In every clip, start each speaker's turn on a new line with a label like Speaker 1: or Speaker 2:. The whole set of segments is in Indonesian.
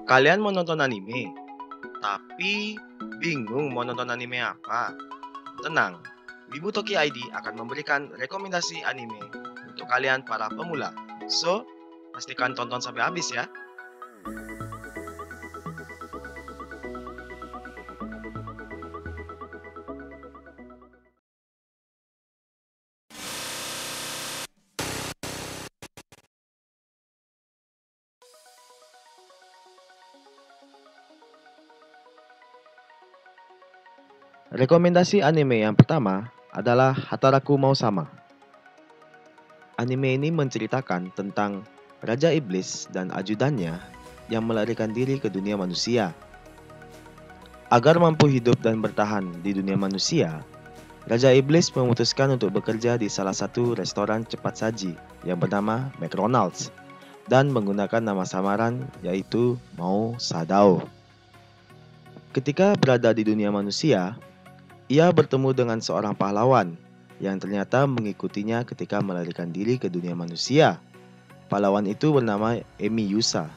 Speaker 1: Kalian mau nonton anime, tapi bingung mau nonton anime apa? Tenang, Wibu Toki ID akan memberikan rekomendasi anime untuk kalian para pemula. So, pastikan tonton sampai habis ya. Rekomendasi anime yang pertama adalah Hataraku Mau Sama. Anime ini menceritakan tentang Raja Iblis dan ajudannya yang melarikan diri ke dunia manusia. Agar mampu hidup dan bertahan di dunia manusia, Raja Iblis memutuskan untuk bekerja di salah satu restoran cepat saji yang bernama McDonald's dan menggunakan nama samaran yaitu Mao Sadao. Ketika berada di dunia manusia, ia bertemu dengan seorang pahlawan yang ternyata mengikutinya ketika melarikan diri ke dunia manusia. Pahlawan itu bernama Emi Yusa.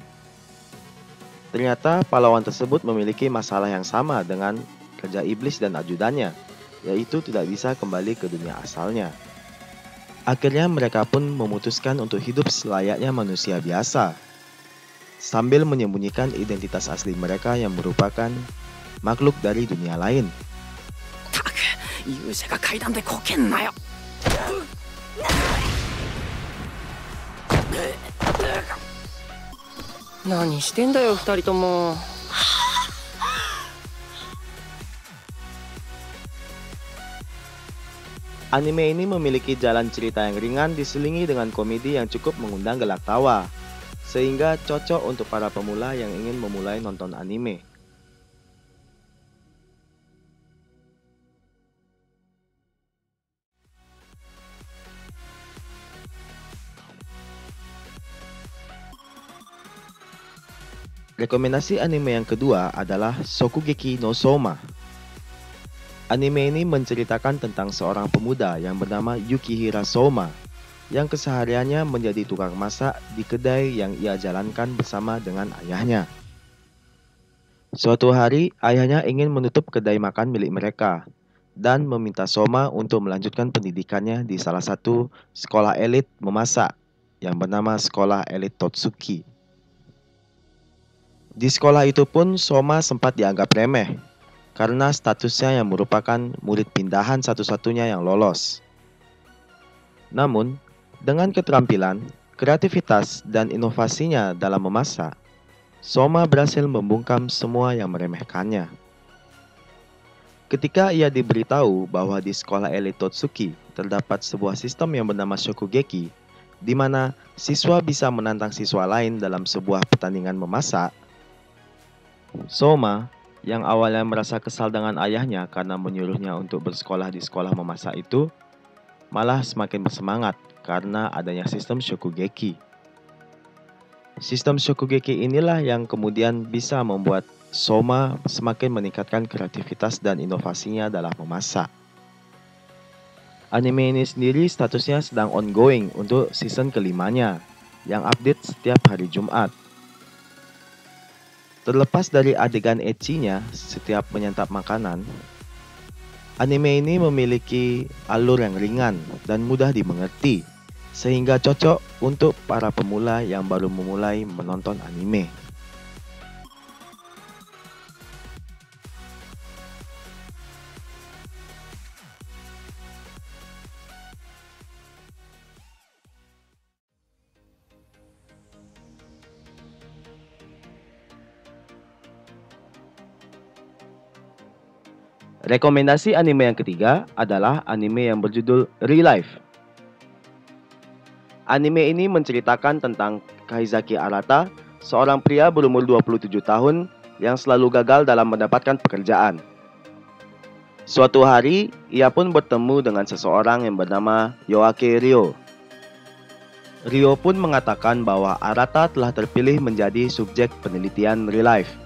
Speaker 1: Ternyata pahlawan tersebut memiliki masalah yang sama dengan Raja Iblis dan ajudannya, yaitu tidak bisa kembali ke dunia asalnya. Akhirnya mereka pun memutuskan untuk hidup selayaknya manusia biasa, sambil menyembunyikan identitas asli mereka yang merupakan makhluk dari dunia lain.
Speaker 2: 勇者が階段でこけんなよ。何してんだよ二人とも。
Speaker 1: Anime ini memiliki jalan cerita yang ringan diselingi dengan komedi yang cukup mengundang gelak tawa, sehingga cocok untuk para pemula yang ingin memulai nonton anime. Rekomendasi anime yang kedua adalah Shokugeki no Soma. Anime ini menceritakan tentang seorang pemuda yang bernama Yukihira Soma yang kesehariannya menjadi tukang masak di kedai yang ia jalankan bersama dengan ayahnya. Suatu hari, ayahnya ingin menutup kedai makan milik mereka dan meminta Soma untuk melanjutkan pendidikannya di salah satu sekolah elit memasak yang bernama Sekolah Elit Totsuki. Di sekolah itu pun Soma sempat dianggap remeh karena statusnya yang merupakan murid pindahan satu-satunya yang lolos. Namun, dengan keterampilan, kreativitas, dan inovasinya dalam memasak, Soma berhasil membungkam semua yang meremehkannya. Ketika ia diberitahu bahwa di sekolah elit Totsuki terdapat sebuah sistem yang bernama Shokugeki, di mana siswa bisa menantang siswa lain dalam sebuah pertandingan memasak, Soma, yang awalnya merasa kesal dengan ayahnya karena menyuruhnya untuk bersekolah di sekolah memasak itu, malah semakin bersemangat karena adanya sistem Shokugeki. Sistem Shokugeki inilah yang kemudian bisa membuat Soma semakin meningkatkan kreativitas dan inovasinya dalam memasak. Anime ini sendiri statusnya sedang ongoing untuk season kelimanya, yang update setiap hari Jumat. Terlepas dari adegan ecchinya setiap menyantap makanan, anime ini memiliki alur yang ringan dan mudah dimengerti, sehingga cocok untuk para pemula yang baru memulai menonton anime. Rekomendasi anime yang ketiga adalah anime yang berjudul Real Life. Anime ini menceritakan tentang Kaizaki Arata, seorang pria berumur 27 tahun yang selalu gagal dalam mendapatkan pekerjaan. Suatu hari, ia pun bertemu dengan seseorang yang bernama Yoake Ryo. Ryo pun mengatakan bahwa Arata telah terpilih menjadi subjek penelitian Real Life.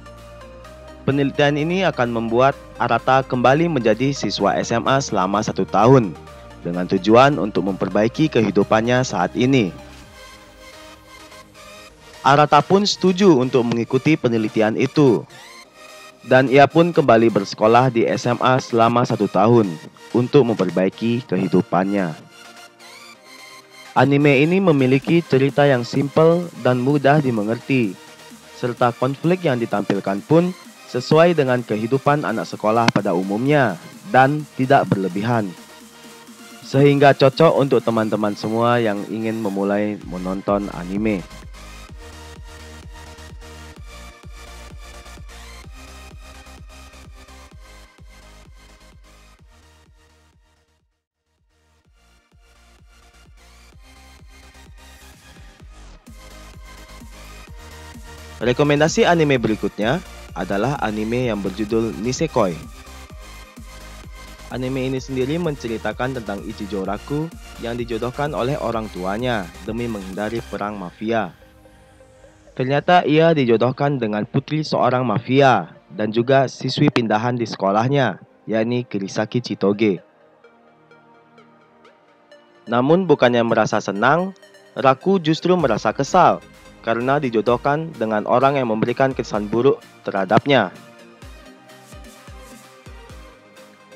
Speaker 1: Penelitian ini akan membuat Arata kembali menjadi siswa SMA selama 1 tahun dengan tujuan untuk memperbaiki kehidupannya saat ini. Arata pun setuju untuk mengikuti penelitian itu. Dan ia pun kembali bersekolah di SMA selama 1 tahun untuk memperbaiki kehidupannya. Anime ini memiliki cerita yang simpel dan mudah dimengerti, serta konflik yang ditampilkan pun sesuai dengan kehidupan anak sekolah pada umumnya dan tidak berlebihan. Sehingga cocok untuk teman-teman semua yang ingin memulai menonton anime. Rekomendasi anime berikutnya adalah anime yang berjudul Nisekoi. Anime ini sendiri menceritakan tentang Ichijo Raku yang dijodohkan oleh orang tuanya demi menghindari perang mafia. Ternyata ia dijodohkan dengan putri seorang mafia dan juga siswi pindahan di sekolahnya, yakni Kirisaki Chitoge. Namun bukannya merasa senang, Raku justru merasa kesal karena dijodohkan dengan orang yang memberikan kesan buruk terhadapnya.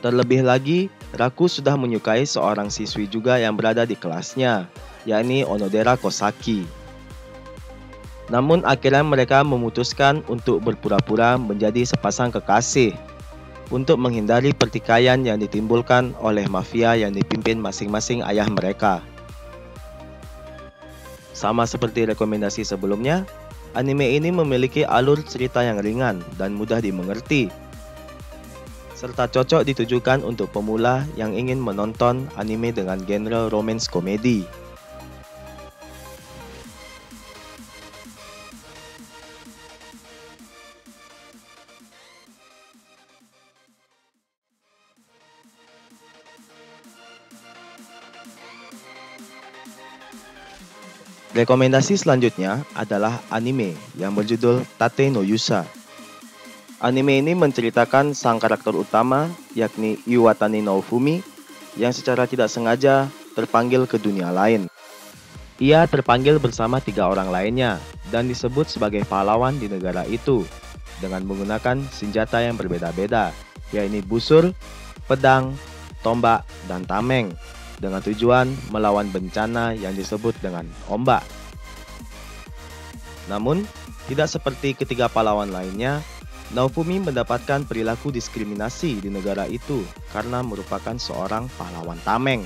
Speaker 1: Terlebih lagi, Raku sudah menyukai seorang siswi juga yang berada di kelasnya, yakni Onodera Kosaki. Namun akhirnya mereka memutuskan untuk berpura-pura menjadi sepasang kekasih untuk menghindari pertikaian yang ditimbulkan oleh mafia yang dipimpin masing-masing ayah mereka. Sama seperti rekomendasi sebelumnya, anime ini memiliki alur cerita yang ringan dan mudah dimengerti, serta cocok ditujukan untuk pemula yang ingin menonton anime dengan genre romance komedi. Rekomendasi selanjutnya adalah anime yang berjudul Tate no Yusa. Anime ini menceritakan sang karakter utama, yakni Iwatani Naofumi, yang secara tidak sengaja terpanggil ke dunia lain. Ia terpanggil bersama 3 orang lainnya dan disebut sebagai pahlawan di negara itu dengan menggunakan senjata yang berbeda-beda, yakni busur, pedang, tombak, dan tameng, dengan tujuan melawan bencana yang disebut dengan ombak. Namun, tidak seperti ketiga pahlawan lainnya, Naofumi mendapatkan perilaku diskriminasi di negara itu karena merupakan seorang pahlawan tameng.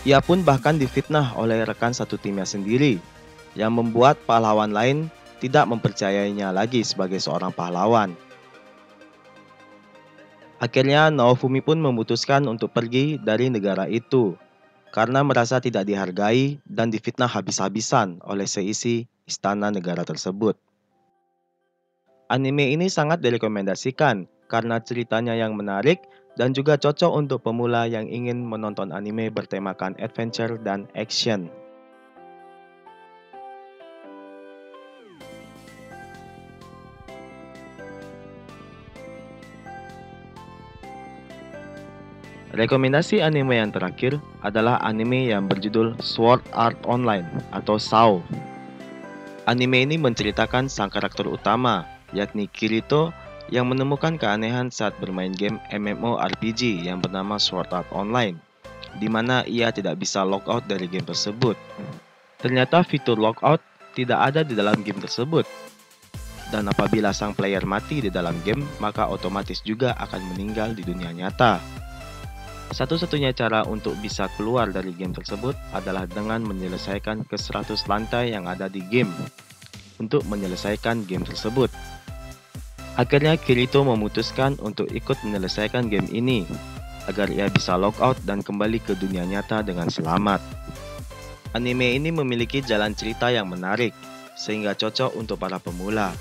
Speaker 1: Ia pun bahkan difitnah oleh rekan satu timnya sendiri, yang membuat pahlawan lain tidak mempercayainya lagi sebagai seorang pahlawan. Akhirnya Naofumi pun memutuskan untuk pergi dari negara itu karena merasa tidak dihargai dan difitnah habis-habisan oleh seisi istana negara tersebut. Anime ini sangat direkomendasikan karena ceritanya yang menarik dan juga cocok untuk pemula yang ingin menonton anime bertemakan adventure dan action. Rekomendasi anime yang terakhir adalah anime yang berjudul Sword Art Online atau SAO. Anime ini menceritakan sang karakter utama, yakni Kirito, yang menemukan keanehan saat bermain game MMORPG yang bernama Sword Art Online, di mana ia tidak bisa logout dari game tersebut. Ternyata fitur logout tidak ada di dalam game tersebut, dan apabila sang player mati di dalam game, maka otomatis juga akan meninggal di dunia nyata. Satu-satunya cara untuk bisa keluar dari game tersebut adalah dengan menyelesaikan ke 100 lantai yang ada di game untuk menyelesaikan game tersebut. Akhirnya Kirito memutuskan untuk ikut menyelesaikan game ini agar ia bisa logout dan kembali ke dunia nyata dengan selamat. Anime ini memiliki jalan cerita yang menarik sehingga cocok untuk para pemula,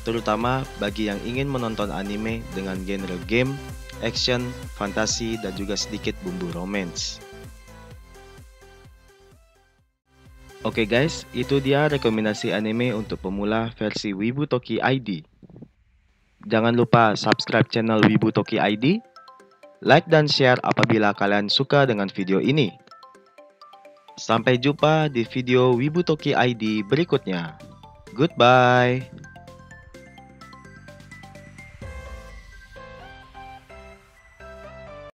Speaker 1: terutama bagi yang ingin menonton anime dengan genre game, action, fantasi, dan juga sedikit bumbu romance. Oke guys, itu dia rekomendasi anime untuk pemula versi Wibu Toki ID. Jangan lupa subscribe channel Wibu Toki ID, like dan share apabila kalian suka dengan video ini. Sampai jumpa di video Wibutoki ID berikutnya. Goodbye.